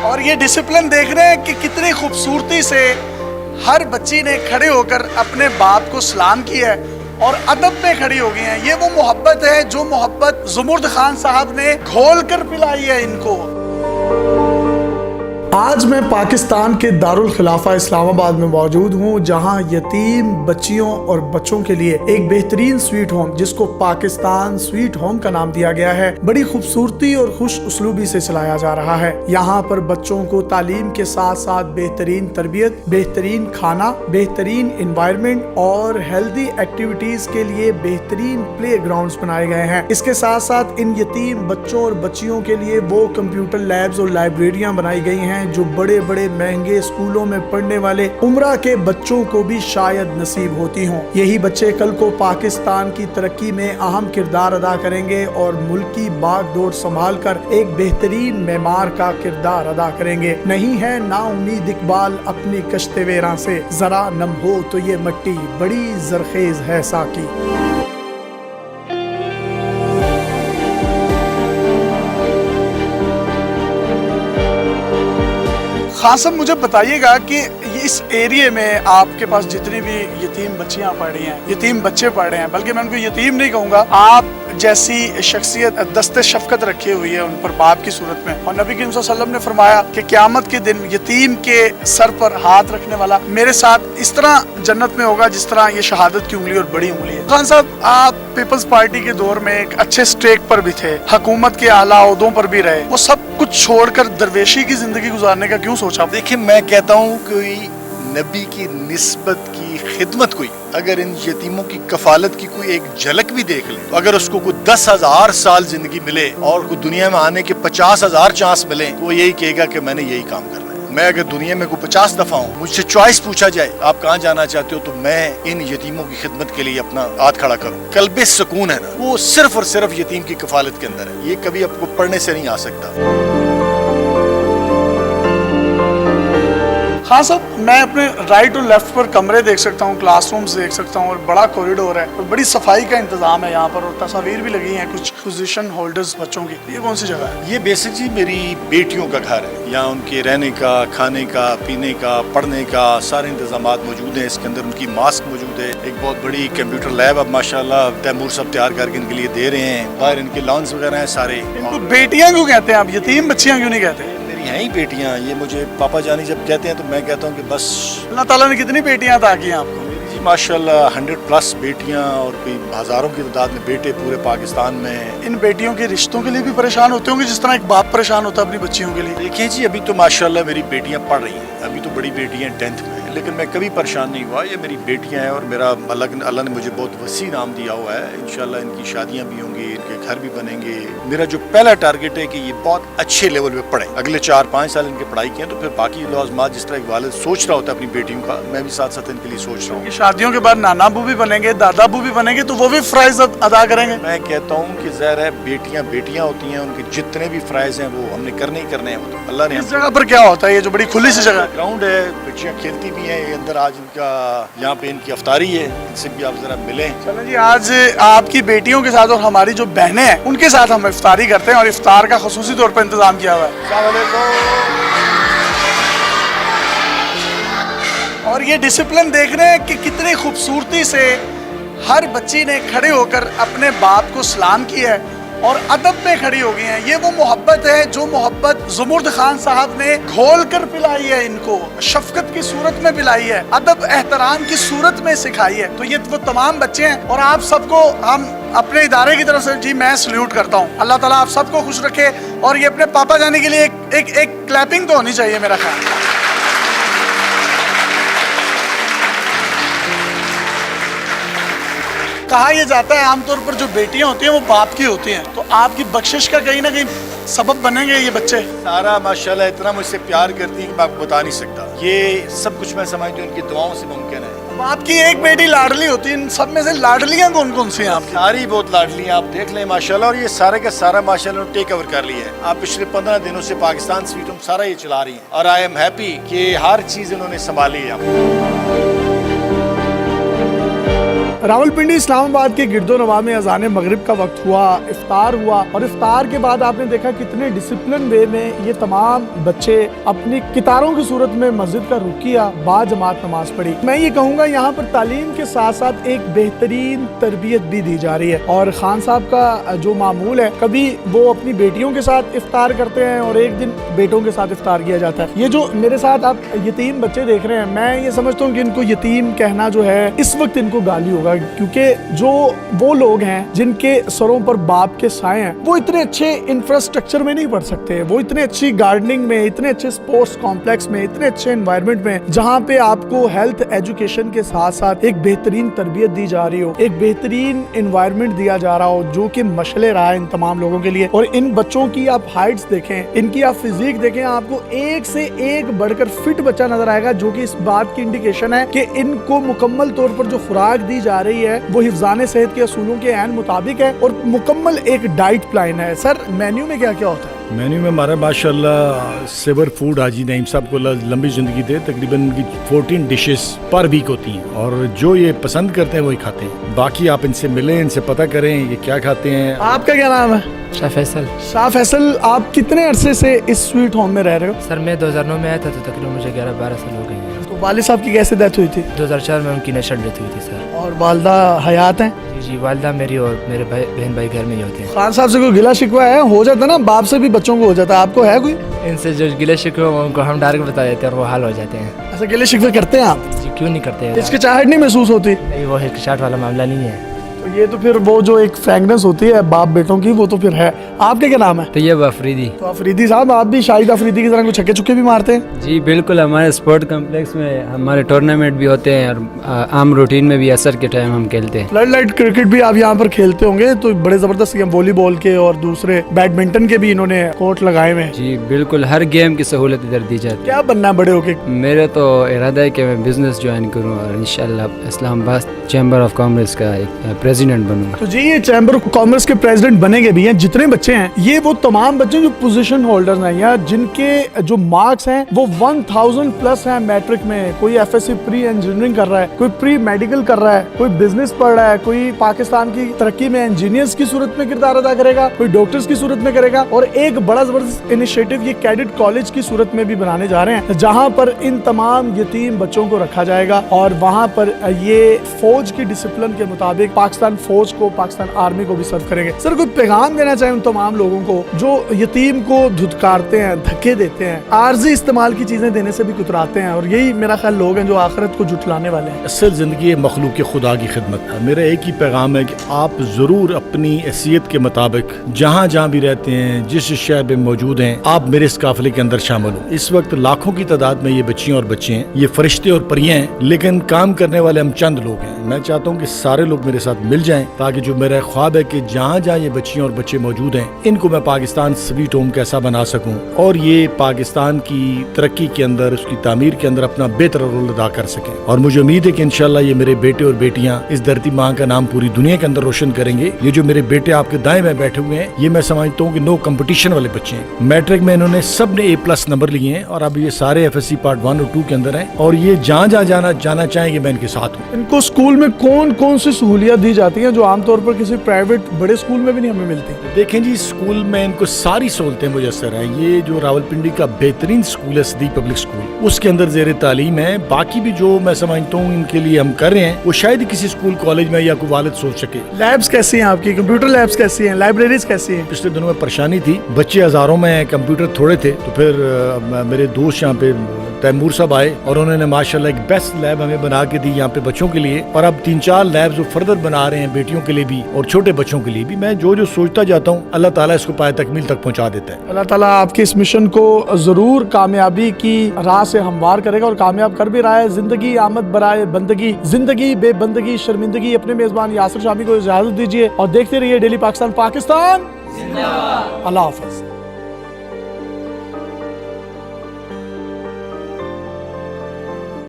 اور یہ ڈسپلن دیکھ رہے ہیں کہ کتنی خوبصورتی سے ہر بچی نے کھڑے ہو کر اپنے باپ کو سلام کیا ہے اور ادب میں کھڑی ہو گئی ہیں۔ یہ وہ محبت ہے جو محبت زمرد خان صاحب نے گھول کر پلائی ہے ان کو۔ آج میں پاکستان کے دارالخلافہ اسلام آباد میں موجود ہوں، جہاں یتیم بچیوں اور بچوں کے لیے ایک بہترین سویٹ ہوم جس کو پاکستان سویٹ ہوم کا نام دیا گیا ہے بڑی خوبصورتی اور خوش اسلوبی سے چلایا جا رہا ہے۔ یہاں پر بچوں کو تعلیم کے ساتھ ساتھ بہترین تربیت، بہترین کھانا، بہترین انوائرمنٹ اور ہیلدی ایکٹیویٹیز کے لیے بہترین پلے گراؤنڈز بنائے گئے ہیں۔ اس کے ساتھ ساتھ ان یتیم بچوں اور بچیوں کے لیے وہ کمپیوٹر لیبز اور لائبریریاں بنائی گئی ہیں جو بڑے بڑے مہنگے اسکولوں میں پڑھنے والے عمرہ کے بچوں کو بھی شاید نصیب ہوتی ہوں۔ یہی بچے کل کو پاکستان کی ترقی میں اہم کردار ادا کریں گے اور ملکی باغ ڈور سنبھال کر ایک بہترین معمار کا کردار ادا کریں گے۔ نہیں ہے نا امید اقبال اپنی کشت ویراں سے، ذرا نم ہو تو یہ مٹی بڑی زرخیز ہے ساقی۔ خان صاحب مجھے بتائیے گا کہ اس ایریے میں آپ کے پاس جتنی بھی یتیم بچیاں پڑھ رہی ہیں، یتیم بچے پڑھ رہے ہیں، بلکہ میں ان کو یتیم نہیں کہوں گا، آپ جیسی شخصیت دست شفقت رکھی ہوئی ہے ان پر باپ کی صورت میں، اور نبی کریم صلی اللہ علیہ وسلم نے فرمایا کہ قیامت کے دن یتیم کے سر پر ہاتھ رکھنے والا میرے ساتھ اس طرح جنت میں ہوگا جس طرح یہ شہادت کی انگلی اور بڑی انگلی ہے۔ خان صاحب آپ پیپلز پارٹی کے دور میں ایک اچھے سٹیک پر بھی تھے، حکومت کے اعلیٰ عہدوں پر بھی رہے، وہ سب کچھ چھوڑ کر درویشی کی زندگی گزارنے کا کیوں سوچا؟ دیکھیں میں کہتا ہوں کوئی نبی کی نسبت کی خدمت کوئی اگر ان یتیموں کی کفالت کی کوئی ایک جھلک بھی دیکھ لے، اگر اس کو کوئی 10,000 سال زندگی ملے اور کوئی دنیا میں آنے کے 50,000 چانس ملے تو وہ یہی کہے گا کہ میں نے یہی کام کرنا ہے۔ میں اگر دنیا میں کوئی 50 دفعہ ہوں، مجھ سے چوائس پوچھا جائے آپ کہاں جانا چاہتے ہو، تو میں ان یتیموں کی خدمت کے لیے اپنا ہاتھ کھڑا کروں۔ قلب سکون ہے نا، وہ صرف اور صرف یتیم کی کفالت کے اندر ہے، یہ کبھی آپ کو پڑھنے سے نہیں آ سکتا۔ ہاں صاحب میں اپنے رائٹ اور لیفٹ پر کمرے دیکھ سکتا ہوں، کلاس رومز دیکھ سکتا ہوں، اور بڑا کوریڈور ہے اور بڑی صفائی کا انتظام ہے یہاں پر، اور تصاویر بھی لگی ہیں کچھ پوزیشن ہولڈرز بچوں کی۔ یہ کون سی جگہ ہے؟ یہ بیسکلی میری بیٹیوں کا گھر ہے، یہاں ان کے رہنے کا، کھانے کا، پینے کا، پڑھنے کا سارے انتظامات موجود ہیں۔ اس کے اندر ان کی ماسک موجود ہے، ایک بہت بڑی کمپیوٹر لیب اب ماشاءاللہ تیمور صاحب تیار کر کے ان کے لیے دے رے ہیں، باہر ان کے لانس وغیرہ ہیں سارے۔ ان کو بیٹیاں کیوں کہتے ہیں آپ، یتیم بچیاں کیوں نہیں کہتے؟ ہیں ہی بیٹیاں، یہ مجھے پاپا جانی جب کہتے ہیں تو میں کہتا ہوں کہ بس اللہ تعالیٰ نے کتنی بیٹیاں عطا کی ہیں آپ کو؟ جی ماشاءاللہ 100+ بیٹیاں اور کوئی ہزاروں کی تعداد میں بیٹے پورے پاکستان میں ہیں۔ ان بیٹیوں کے رشتوں کے لیے بھی پریشان ہوتے ہوں گے جس طرح ایک باپ پریشان ہوتا ہے اپنی بچیوں کے لیے؟ دیکھیں جی ابھی تو ماشاءاللہ میری بیٹیاں پڑھ رہی ہیں، ابھی تو بڑی بیٹی ہیں 10th میں، لیکن میں کبھی پریشان نہیں ہوا۔ یہ میری بیٹیاں ہیں اور میرا اللہ نے مجھے بہت وسیع نام دیا ہوا ہے، انشاءاللہ ان کی شادیاں بھی ہوں گی، ان کے گھر بھی بنیں گے۔ میرا جو پہلا ٹارگٹ ہے کہ یہ بہت اچھے لیول پہ پڑھیں، اگلے 4-5 سال ان کی پڑھائی کی ہیں تو پھر باقی لازمات جس طرح ایک والد سوچ رہا ہوتا ہے اپنی بیٹیوں کا، میں بھی ساتھ ساتھ ان کے لیے سوچ رہا ہوں۔ شادیوں کے بعد نانا ابو بھی بنیں گے، دادا ابو بھی بنیں گے، تو وہ بھی فرائض ادا کریں گے؟ میں کہتا ہوں کہ ظاہر ہے بیٹیاں بیٹیاں ہوتی ہیں، ان کے جتنے بھی فرائض ہیں وہ ہم نے کرنے ہی کرنے ہیں، وہ تو اللہ نے۔ اس جگہ پر کیا ہوتا ہے؟ یہ جو بڑی کھلی سی جگہ ہے، گراؤنڈ ہے، بچیاں کھیلتی بھی ہیں، یہ اندر آج ان کا یہاں پہ ان کی افطاری ہے، ان سے بھی آپ ذرا ملیں۔ چلیں جی آج آپ کی بیٹیوں کے ساتھ اور ہماری جو بہنیں ہیں ان کے ساتھ ہم افطاری کرتے ہیں، اور افطار کا خصوصی طور پر انتظام کیا ہوا ہے۔ السلام علیکم۔ اور یہ ڈسپلن دیکھ رہے ہیں کہ کتنی خوبصورتی سے ہر بچی نے کھڑے ہو کر اپنے باپ کو سلام کیا ہے اور ادب میں کھڑی ہو گئی ہیں۔ یہ وہ محبت ہے جو محبت زمرد خان صاحب نے گھول کر پلائی ہے ان کو، شفقت کی صورت میں پلائی ہے، ادب احترام کی صورت میں سکھائی ہے۔ تو یہ وہ تمام بچے ہیں اور آپ سب کو ہم اپنے ادارے کی طرف سے جی میں سلیوٹ کرتا ہوں۔ اللہ تعالیٰ آپ سب کو خوش رکھے، اور یہ اپنے پاپا جانے کے لیے ایک کلیپنگ تو ہونی چاہیے میرا خیال۔ کہا یہ جاتا ہے عام طور پر جو بیٹیاں ہوتی ہیں وہ باپ کی ہوتی ہیں، تو آپ کی بخشش کا کہیں نہ کہیں سبب بنیں گے یہ بچے؟ سارا ماشاءاللہ اتنا مجھ سے پیار کرتی ہیں کہ میں آپ کو بتا نہیں سکتا، یہ سب کچھ میں سمجھتی ہوں ان کی دعاؤں سے ممکن ہے۔ آپ کی ایک بیٹی لاڈلی ہوتی ہے، ان سب میں سے لاڈلیاں کون کون سی ہیں آپ کی؟ ساری بہت لاڈلی ہیں، آپ دیکھ لیں ماشاءاللہ، اور یہ سارے کا سارا ماشاءاللہ ٹیک اوور کر لیا ہے۔ آپ پچھلے 15 دنوں سے پاکستان سویٹ ہوم سارا یہ چلا رہی ہیں، اور آئی ایم ہیپی کہ ہر چیز انہوں نے سنبھالی ہے۔ راولپنڈی اسلام آباد کے گرد و نواح میں اذان مغرب کا وقت ہوا، افطار ہوا، اور افطار کے بعد آپ نے دیکھا کتنے ڈسپلن وے میں یہ تمام بچے اپنی قطاروں کی صورت میں مسجد کا رخ کیا، با جماعت نماز پڑھی۔ میں یہ کہوں گا یہاں پر تعلیم کے ساتھ ساتھ ایک بہترین تربیت بھی دی جا رہی ہے، اور خان صاحب کا جو معمول ہے، کبھی وہ اپنی بیٹیوں کے ساتھ افطار کرتے ہیں اور ایک دن بیٹوں کے ساتھ افطار کیا جاتا ہے۔ یہ جو میرے ساتھ آپ یتیم بچے دیکھ رہے ہیں، میں یہ سمجھتا ہوں کہ ان کو یتیم کہنا جو ہے اس وقت ان کو گالی ہوگا، کیونکہ جو وہ لوگ ہیں جن کے سروں پر باپ کے سائے ہیں، وہ اتنے اچھے انفراسٹرکچر میں نہیں پڑھ سکتے، وہ اتنے اچھی گارڈننگ میں، اتنے اچھے سپورٹس کمپلیکس میں، اتنے اچھے انوائرمنٹ میں جہاں پہ آپ کو ہیلتھ ایجوکیشن کے ساتھ ساتھ ایک بہترین تربیت دی جا رہی ہو، ایک بہترین انوائرمنٹ دیا جا رہا ہو، جو کہ مشعل راہ ان تمام لوگوں کے لیے۔ اور ان بچوں کی آپ ہائٹس دیکھیں، ان کی آپ فزیک دیکھیں، آپ کو ایک سے ایک بڑھ کر فٹ بچہ نظر آئے گا، جو کہ اس بات کی انڈیکیشن ہے کہ ان کو مکمل طور پر جو خوراک دی جا رہی ہے وہ حفظان صحت کے اصولوں کے عین مطابق ہے، اور مکمل ایک ڈائٹ پلان ہے۔ سر مینیو میں کیا کیا ہوتا ہے؟ مینیو میں ہمارا ماشاءاللہ سیور فوڈ، حاجی نعیم صاحب کو اللہ لمبی زندگی دے، تقریباً ان کی 14 ڈشز پر ویک ہوتی ہیں، اور جو یہ پسند کرتے ہیں وہی کھاتے ہیں۔ باقی آپ ان سے ملیں، ان سے پتہ کریں یہ کیا کھاتے ہیں۔ آپ کا کیا نام ہے؟ شاہ فیصل۔ شاہ فیصل، آپ کتنے عرصے سے اس سویٹ ہوم میں رہ رہے ہو؟ سر میں 2009 میں آیا تھا، تو تقریباً مجھے 11-12 سال ہو گئے ہیں۔ تو والد صاحب کی کیسے ڈیتھ ہوئی تھی؟ 2004 میں ان کی نیچرل ڈیتھ ہوئی تھی سر۔ اور والدہ حیات ہیں؟ جی والدہ میری اور میرے بہن بھائی گھر میں ہی ہوتے ہیں۔ خان صاحب سے کوئی گلا شکوہ ہے؟ ہو جاتا ہے نا، باپ سے بھی بچوں کو ہو جاتا ہے، آپ کو ہے کوئی؟ ان سے جو گلے شکوے ان کو ہم ڈائریکٹ بتا دیتے ہیں اور وہ حل ہو جاتے ہیں۔ ایسا گلے شکوے کرتے ہیں آپ؟ جی کیوں نہیں کرتے ہیں؟ ہچکچاہٹ نہیں محسوس ہوتی؟ نہیں، وہ ہچکچاہٹ والا معاملہ نہیں ہے۔ تو یہ تو پھر وہ جو ایک فرینکنس ہوتی ہے باپ بیٹوں کی، وہ تو پھر ہے۔ آپ کا کیا نام ہے؟ طیب افریدی۔ تو افریدی صاحب، آپ بھی شاہد افریدی کی طرح کوئی چھکے چکے بھی مارتے ہیں؟ جی بالکل، ہمارے اسپورٹ کمپلیکس میں ہمارے ٹورنامنٹ بھی ہوتے ہیں، اور عام روٹین میں بھی عصر کے ٹائم ہم کھیلتے ہیں۔ فلڈ لائٹ کرکٹ بھی آپ یہاں پر کھیلتے ہوں گے، تو بڑے زبردست والی بال کے اور دوسرے بیڈمنٹن کے بھی انہوں نے کورٹ لگائے ہوئے ہیں۔ جی بالکل، ہر گیم کی سہولت ادھر دی جاتی کیا بننا ہے بڑے ہو کے؟ میرے تو ارادہ ہے کہ میں بزنس جوائن کروں اور انشاءاللہ اسلام آباد چیمبر آف کامرس کا ایک پریزیڈنٹ بنوں گا۔ تو جی یہ چیمبر آف کامرس کے پریزیڈنٹ بنے گے بھی ہیں، جتنے بچے ہیں یہ وہ تمام بچے جو پوزیشن ہولڈرز ہیں یا جن کے جو مارکس ہیں وہ 1000 پلس ہیں میٹرک میں۔ کوئی F S C pre engineering کر رہا ہے، کوئی پری میڈیکل کر رہا ہے، کوئی بزنس پڑھ رہا ہے، کوئی پاکستان کی ترقی میں انجینئرز کی صورت میں کردار ادا کرے گا، کوئی ڈاکٹرز کی صورت میں کرے گا، اور ایک بڑا زبردست انیشیٹو یہ کیڈٹ کالج کی صورت میں بھی بنانے جا رہے ہیں، جہاں پر ان تمام یتیم بچوں کو رکھا جائے گا، اور وہاں پر یہ فوج کی ڈسپلن کے مطابق پاکستان فوج کو، پاکستان آرمی کو بھی سرو کریں گے۔ سر کوئی پیغام دینا چاہیں ان تمام لوگوں کو جو یتیم کو دھتکارتے ہیں، دھکے دیتے ہیں، عارضی استعمال کی چیزیں دینے سے بھی کتراتے ہیں، اور یہی میرا خیال لوگ ہیں جو آخرت کو جھٹلانے والے ہیں۔ اصل زندگی مخلوق خدا کی خدمت ہے۔ میرا ایک ہی پیغام ہے کہ آپ ضرور اپنی حیثیت کے مطابق جہاں جہاں بھی رہتے ہیں، جس شہر میں موجود ہیں، آپ میرے اس قافلے کے اندر شامل ہوں۔ اس وقت لاکھوں کی تعداد میں یہ بچیاں اور بچے ہیں، یہ فرشتے اور پریاں ہیں، لیکن کام کرنے والے ہم چند لوگ ہیں۔ میں چاہتا ہوں کہ سارے لوگ میرے ساتھ مل جائیں، تاکہ جو میرا خواب ہے کہ جہاں جہاں یہ بچیاں اور بچے موجود ہیں، ان کو میں پاکستان سویٹ ہوم کیسا بنا سکوں، اور یہ پاکستان کی ترقی کے اندر، اس کی تعمیر کے اندر اپنا بہتر رول ادا کر سکیں۔ اور مجھے امید ہے کہ انشاءاللہ یہ میرے بیٹے اور بیٹیاں اس دھرتی ماں کا نام پوری دنیا کے اندر روشن کریں گے۔ یہ جو میرے بیٹے آپ کے دائیں میں بیٹھے ہوئے ہیں، یہ میں سمجھتا ہوں کہ نو کمپٹیشن والے بچے ہیں۔ میٹرک میں انہوں نے سب نے A+ نمبر لیے ہیں، اور اب یہ سارے FSC پارٹ 1 اور 2 کے اندر ہیں، اور یہ جہاں جہاں جانا چاہیں گے میں ان کے ساتھ ہوں۔ ان کو اسکول میں کون کون سی سہولیات دی جاتی ہیں جو عام طور پر کسی پرائیویٹ بڑے اسکول میں بھی نہیں ہمیں ملتی؟ دیکھیں جی، اسکول میں ان کو ساری سہولتیں میسر ہیں۔ یہ جو راولپنڈی کا بہترین اسکول ہے صدیق پبلک اسکول، اس کے اندر زیر تعلیم ہے۔ باقی بھی جو میں سمجھتا ہوں ان کے لیے ہم کر رہے ہیں، وہ شاید ہی کسی اسکول کالج میں یا کوئی والد سوچ سکے۔ لیبس کیسی ہیں آپ کی؟ کمپیوٹر لیبس کیسی ہیں؟ لائبریریز کیسی ہیں؟ پچھلے دنوں میں پریشانی تھی، بچے ہزاروں میں ہیں، کمپیوٹر تھوڑے تھے، تو پھر میرے دوست یہاں پہ تیمور صاحب آئے اور انہوں نے ماشاءاللہ ایک بیسٹ لیب ہمیں بنا کے دی یہاں پہ بچوں کے لیے، اور اب 3-4 لیبز وہ فردر بنا رہے ہیں بیٹیوں کے لیے بھی اور چھوٹے بچوں کے لیے بھی۔ میں جو سوچتا جاتا ہوں، اللہ تعالیٰ اس کو پائے تکمیل تک پہنچا دیتا ہے۔ اللہ تعالیٰ آپ کے اس مشن کو ضرور کامیابی کی راہ سے ہموار کرے گا اور کامیاب کر بھی رہا ہے۔ زندگی آمد برائے بندگی، زندگی بے بندگی شرمندگی۔ اپنے میزبان یاسر شامی کو اجازت دیجیے اور دیکھتے رہیے ڈیلی پاکستان۔ پاکستان زندہ باد۔ اللہ حافظ۔